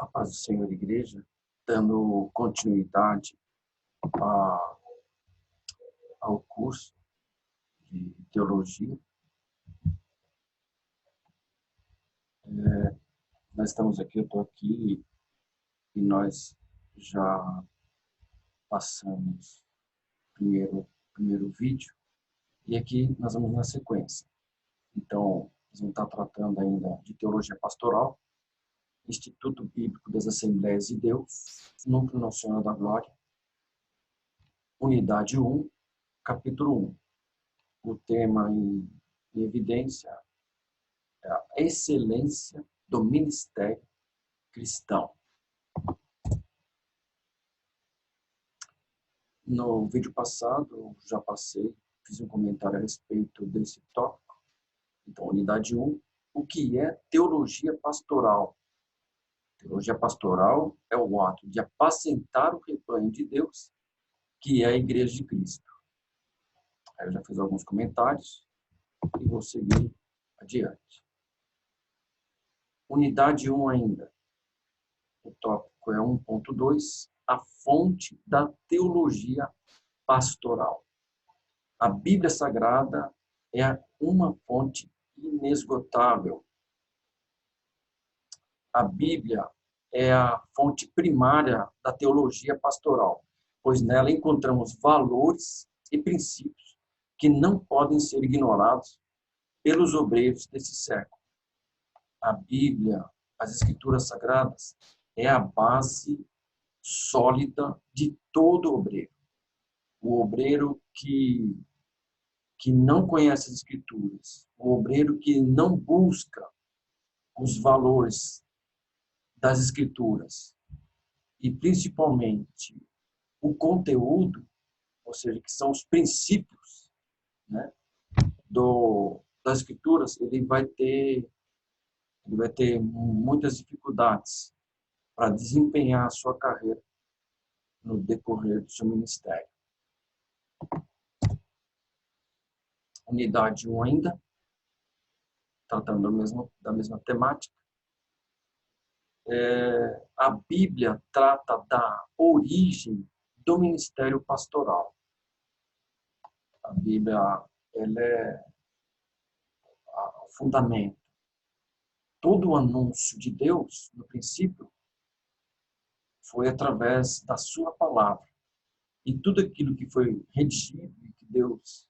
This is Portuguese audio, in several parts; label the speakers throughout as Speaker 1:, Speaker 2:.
Speaker 1: A paz do Senhor, igreja, dando continuidade ao curso de teologia. Nós estamos aqui, eu estou aqui e nós já passamos o primeiro vídeo e aqui nós vamos na sequência. Então, nós vamos estar tratando ainda de teologia pastoral, Instituto Bíblico das Assembleias de Deus, Núcleo Nacional da Glória, Unidade 1, capítulo 1. O tema em evidência é a excelência do ministério cristão. No vídeo passado, eu já fiz um comentário a respeito desse tópico. Então, unidade 1, o que é teologia pastoral? Teologia pastoral é o ato de apacentar o rebanho de Deus, que é a Igreja de Cristo. Aí eu já fiz alguns comentários e vou seguir adiante. Unidade 1 ainda. O tópico é 1.2, a fonte da teologia pastoral. A Bíblia Sagrada é uma fonte inesgotável. A Bíblia é a fonte primária da teologia pastoral, pois nela encontramos valores e princípios que não podem ser ignorados pelos obreiros desse século. A Bíblia, as Escrituras Sagradas, é a base sólida de todo obreiro. O obreiro que não conhece as Escrituras, o obreiro que não busca os valores das Escrituras e principalmente o conteúdo, ou seja, que são os princípios, né, das Escrituras, ele vai ter muitas dificuldades para desempenhar a sua carreira no decorrer do seu ministério. Unidade 1 ainda, tratando da mesma temática. A Bíblia trata da origem do ministério pastoral. A Bíblia, ela é o fundamento. Todo o anúncio de Deus, no princípio, foi através da sua palavra. E tudo aquilo que foi redigido e que Deus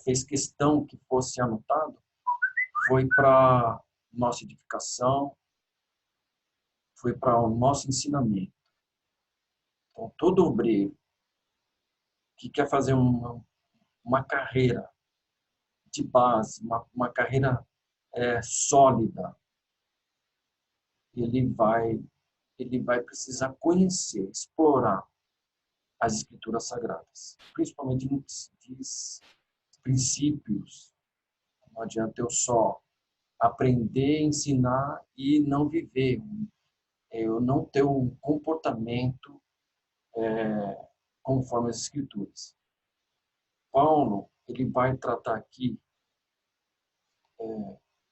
Speaker 1: fez questão que fosse anotado, foi para nossa edificação, foi para o nosso ensinamento. Então, todo obreiro que quer fazer uma carreira de base, uma carreira sólida, ele vai precisar conhecer, explorar as Escrituras Sagradas, principalmente no que se diz princípios. Não adianta eu só aprender, ensinar e não viver. Eu não ter um comportamento conforme as Escrituras. Paulo, ele vai tratar aqui,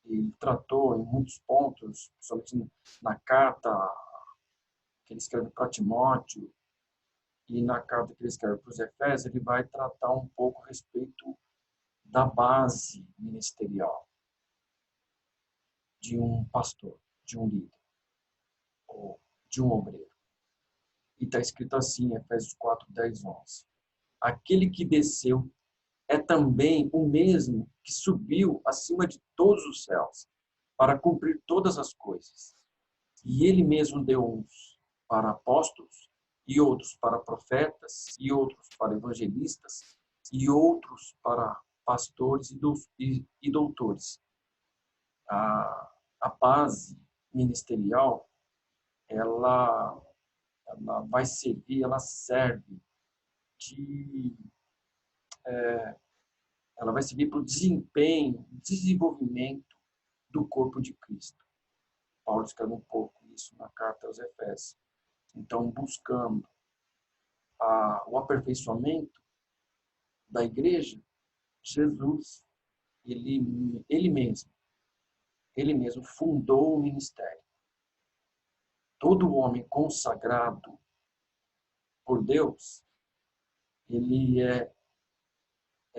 Speaker 1: ele tratou em muitos pontos, principalmente na carta que ele escreve para Timóteo e na carta que ele escreve para os Efésios, ele vai tratar um pouco a respeito da base ministerial de um pastor, de um líder, ou de um obreiro. E está escrito assim em Efésios 4, 10, 11. Aquele que desceu é também o mesmo que subiu acima de todos os céus para cumprir todas as coisas. E ele mesmo deu uns para apóstolos, e outros para profetas, e outros para evangelistas, e outros para pastores e doutores. A base ministerial, ela vai servir, ela serve ela vai servir para o desenvolvimento do corpo de Cristo. Paulo escreve um pouco isso na carta aos Efésios. Então, buscando o aperfeiçoamento da igreja, Jesus, ele mesmo fundou o ministério. todo homem consagrado por Deus, ele é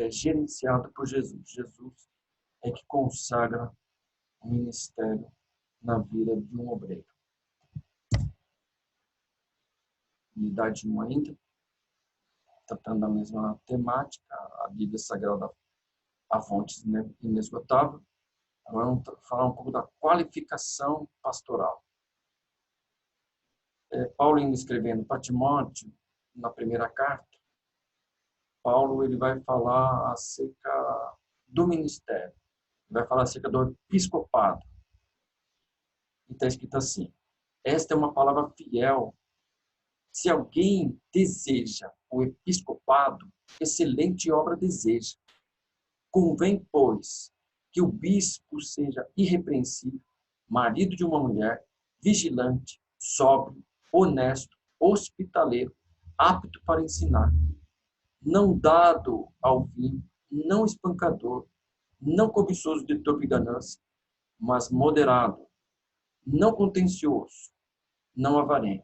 Speaker 1: gerenciado por Jesus. Jesus é que consagra o ministério na vida de um obreiro. Unidade 1 ainda, tratando da mesma temática, a Bíblia Sagrada, a fonte inesgotável. Agora vamos falar um pouco da qualificação pastoral. Paulo, escrevendo para Timóteo, na primeira carta, Paulo ele vai falar acerca do ministério, vai falar acerca do episcopado. E está escrito assim: esta é uma palavra fiel. Se alguém deseja o episcopado, excelente obra deseja. Convém, pois, que o bispo seja irrepreensível, marido de uma mulher, vigilante, sóbrio, honesto, hospitaleiro, apto para ensinar, não dado ao vinho, não espancador, não cobiçoso de torpe ganância, mas moderado, não contencioso, não avarento.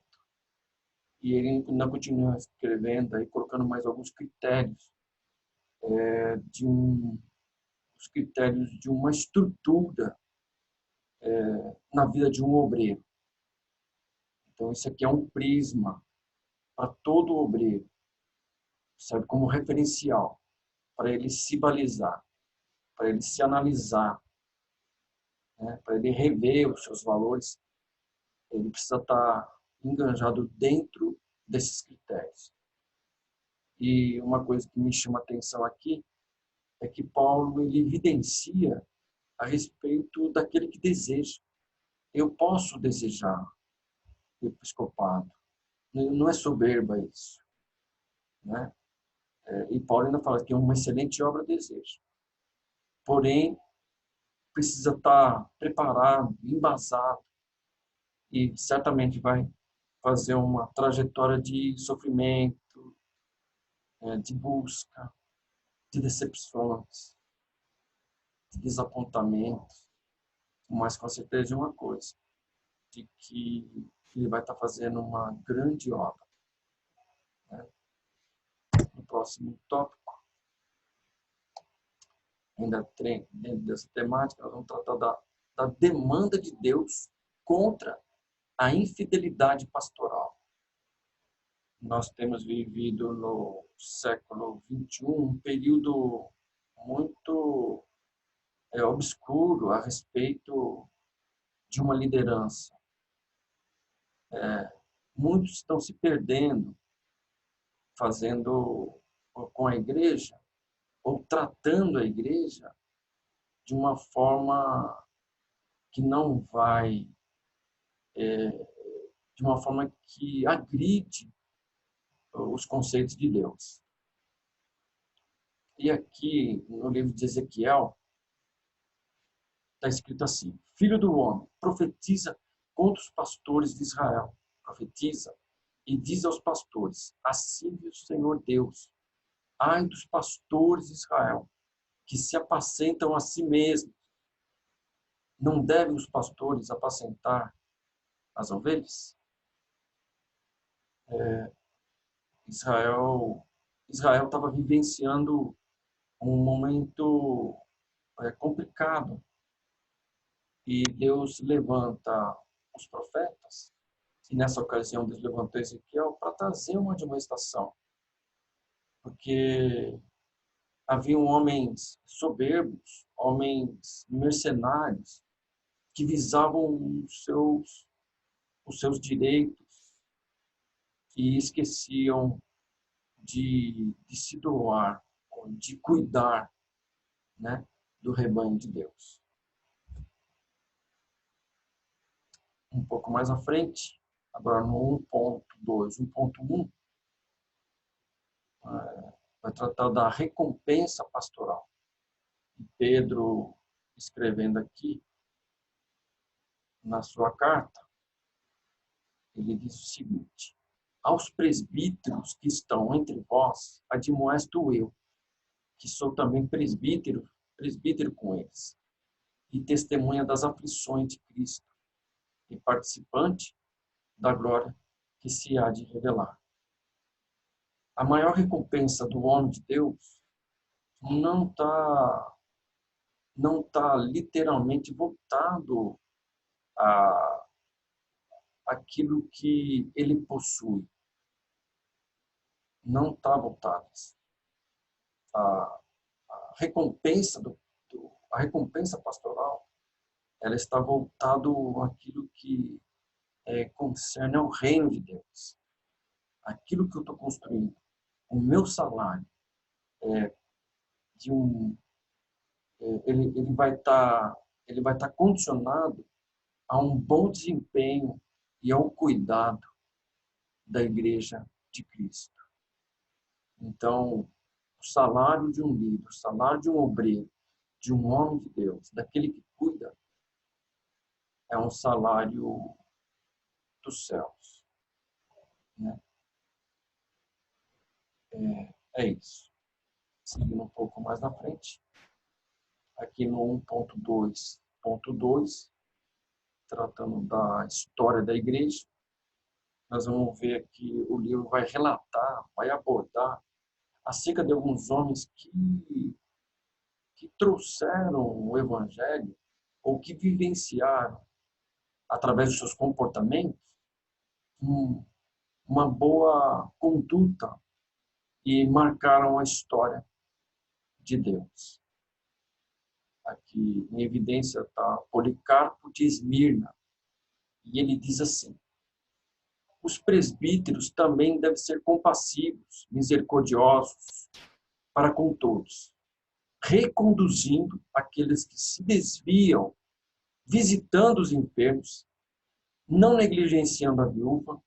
Speaker 1: E ele ainda continua escrevendo, aí, colocando mais alguns critérios, os critérios de uma estrutura na vida de um obreiro. Então, isso aqui é um prisma para todo obreiro, serve como referencial, para ele se balizar, para ele se analisar, né? Para ele rever os seus valores. Ele precisa estar enganjado dentro desses critérios. E uma coisa que me chama a atenção aqui é que Paulo ele evidencia a respeito daquele que deseja. Eu posso desejar o episcopado. Não é soberba isso, né? E Paulo ainda fala que é uma excelente obra desejo. Porém, precisa estar preparado, embasado, e certamente vai fazer uma trajetória de sofrimento, de busca, de decepções, de desapontamentos, mas com certeza uma coisa, de que ele vai estar fazendo uma grande obra. Né? No próximo tópico, ainda dentro dessa temática, nós vamos tratar da demanda de Deus contra a infidelidade pastoral. Nós temos vivido no século XXI um período muito obscuro a respeito de uma liderança. Muitos estão se perdendo, fazendo com a igreja, ou tratando a igreja de uma forma que não vai, de uma forma que agride os conceitos de Deus. E aqui, no livro de Ezequiel, está escrito assim: Filho do homem, profetiza contra os pastores de Israel. Profetiza e diz aos pastores: assim diz o Senhor Deus, ai dos pastores de Israel, que se apacentam a si mesmos. Não devem os pastores apacentar as ovelhas? Israel estava vivenciando um momento complicado, e Deus levanta os profetas, e nessa ocasião Deus levantou Ezequiel para trazer uma admoestação, porque haviam homens soberbos, homens mercenários, que visavam os seus direitos e esqueciam de se doar, de cuidar, né, do rebanho de Deus. Um pouco mais à frente, agora no 1.2, 1.1, vai tratar da recompensa pastoral. E Pedro, escrevendo aqui na sua carta, ele diz o seguinte: aos presbíteros que estão entre vós, admoesto eu, que sou também presbítero com eles, e testemunha das aflições de Cristo, e participante da glória que se há de revelar. A maior recompensa do homem de Deus não tá literalmente voltado a aquilo que ele possui. Não está voltado. A, a recompensa a recompensa pastoral, ela está voltado àquilo que concerne ao reino de Deus. Aquilo que eu estou construindo, o meu salário de um ele vai estar condicionado a um bom desempenho e ao cuidado da igreja de Cristo. Então, o salário de um líder, o salário de um obreiro, de um homem de Deus, daquele que cuida, é um salário dos céus. Né? É isso. Seguindo um pouco mais na frente, aqui no 1.2.2, tratando da história da igreja, nós vamos ver que o livro vai relatar, vai abordar acerca de alguns homens que trouxeram o evangelho ou que vivenciaram, através dos seus comportamentos, uma boa conduta e marcaram a história de Deus. Aqui em evidência está Policarpo de Esmirna, e ele diz assim: os presbíteros também devem ser compassivos, misericordiosos para com todos, reconduzindo aqueles que se desviam, visitando os enfermos, não negligenciando a viúva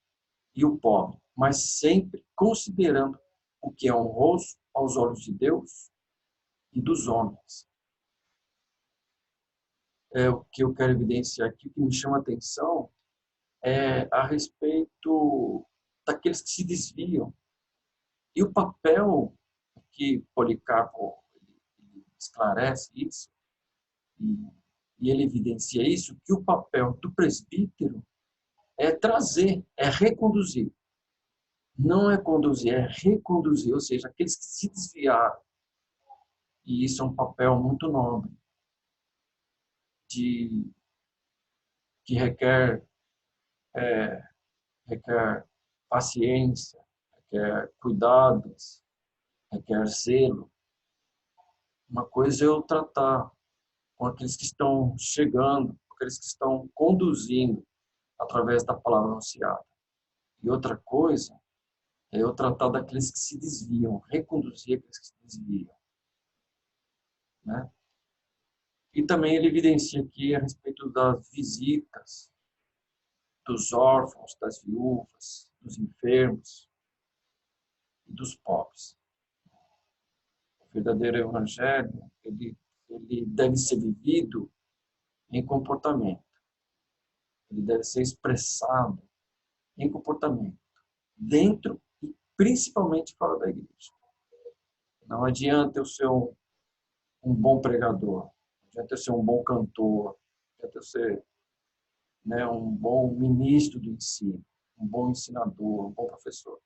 Speaker 1: e o pobre, mas sempre considerando o que é honroso aos olhos de Deus e dos homens. O que eu quero evidenciar aqui, o que me chama a atenção, é a respeito daqueles que se desviam. E o papel que Policarpo ele esclarece isso, e ele evidencia isso, que o papel do presbítero é trazer, é reconduzir. Não é conduzir, é reconduzir, ou seja, aqueles que se desviaram. E isso é um papel muito nobre, que requer paciência, requer cuidados, requer zelo. Uma coisa é eu tratar com aqueles que estão chegando, com aqueles que estão conduzindo através da palavra anunciada. E outra coisa é eu tratar daqueles que se desviam, reconduzir aqueles que se desviam. Né? E também ele evidencia aqui a respeito das visitas dos órfãos, das viúvas, dos enfermos e dos pobres. O verdadeiro evangelho, ele deve ser vivido em comportamento. Ele deve ser expressado em comportamento, dentro e principalmente fora da igreja. Não adianta eu ser um bom pregador, não adianta eu ser um bom cantor, não adianta eu ser um bom ministro do ensino, um bom ensinador, um bom professor.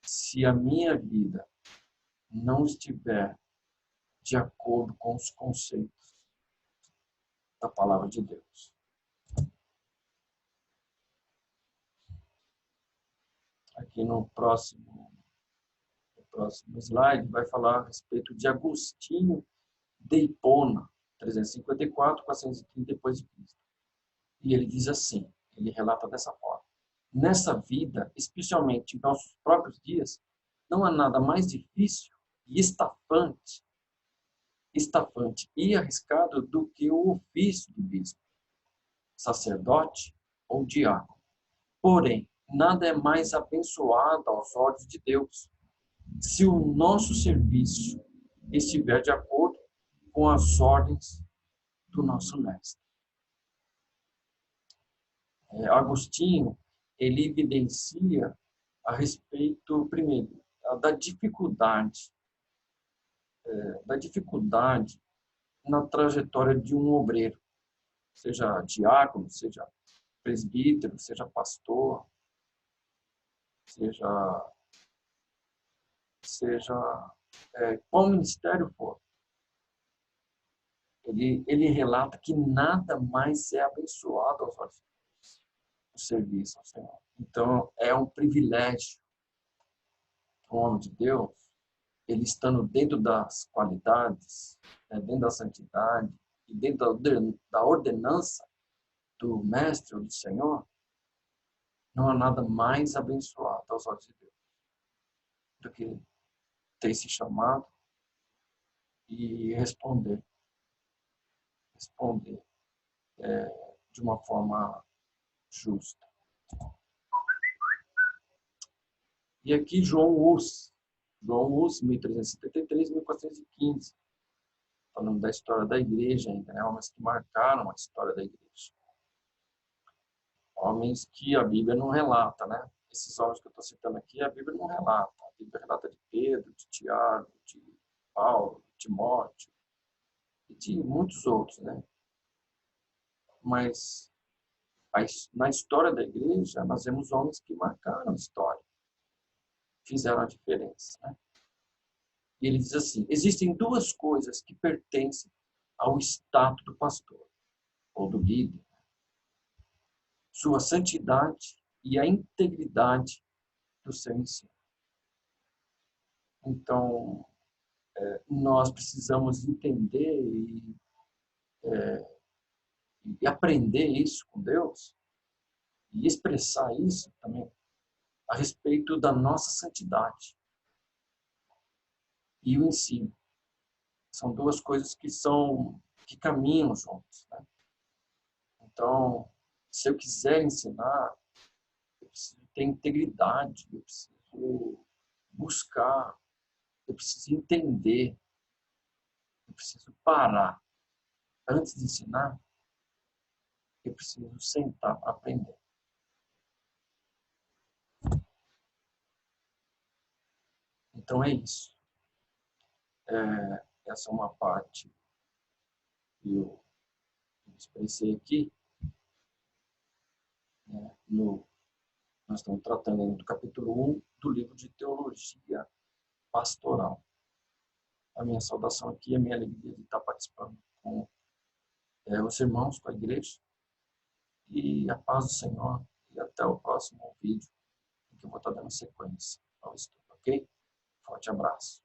Speaker 1: Se a minha vida não estiver de acordo com os conceitos da palavra de Deus. Aqui no próximo slide vai falar a respeito de Agostinho de Hipona, 354, 430 depois de Cristo. E ele diz assim, ele relata dessa forma: nessa vida, especialmente em nossos próprios dias, não há nada mais difícil e estafante e arriscado do que o ofício de bispo, sacerdote ou diácono. Porém, nada é mais abençoado aos olhos de Deus se o nosso serviço estiver de acordo com as ordens do nosso mestre. Agostinho, ele evidencia a respeito, primeiro, da dificuldade na trajetória de um obreiro, seja diácono, seja presbítero, seja pastor, seja qual ministério for, ele relata que nada mais é abençoado aos olhos de Deus, o serviço ao Senhor. Então, é um privilégio o homem de Deus, ele estando dentro das qualidades, dentro da santidade e dentro da ordenança do Mestre ou do Senhor, não há nada mais abençoado aos olhos de Deus do que ter esse chamado e responder de uma forma justa. E aqui João Hus, 1373, 1415, falando da história da igreja ainda, né? Homens que marcaram a história da igreja. Homens que a Bíblia não relata, né? Esses homens que eu estou citando aqui, a Bíblia não relata. A Bíblia relata de Pedro, de Tiago, de Paulo, de Timóteo e de muitos outros, né? Mas na história da igreja, nós vemos homens que marcaram a história, fizeram a diferença, né? E ele diz assim, existem duas coisas que pertencem ao status do pastor ou do líder: sua santidade e a integridade do seu ensino. Então, nós precisamos entender e aprender isso com Deus e expressar isso também a respeito da nossa santidade e o ensino. São duas coisas que caminham juntos, né? Então, se eu quiser ensinar, eu preciso ter integridade, eu preciso buscar, eu preciso entender, eu preciso parar. Antes de ensinar, eu preciso sentar para aprender. Então é isso. Essa é uma parte que eu expressei aqui. Né? Nós estamos tratando do capítulo 1 do livro de Teologia Pastoral. A minha saudação aqui, a minha alegria de estar participando com os irmãos, com a igreja. E a paz do Senhor. E até o próximo vídeo, em que eu vou estar dando sequência ao estudo, ok? Forte abraço.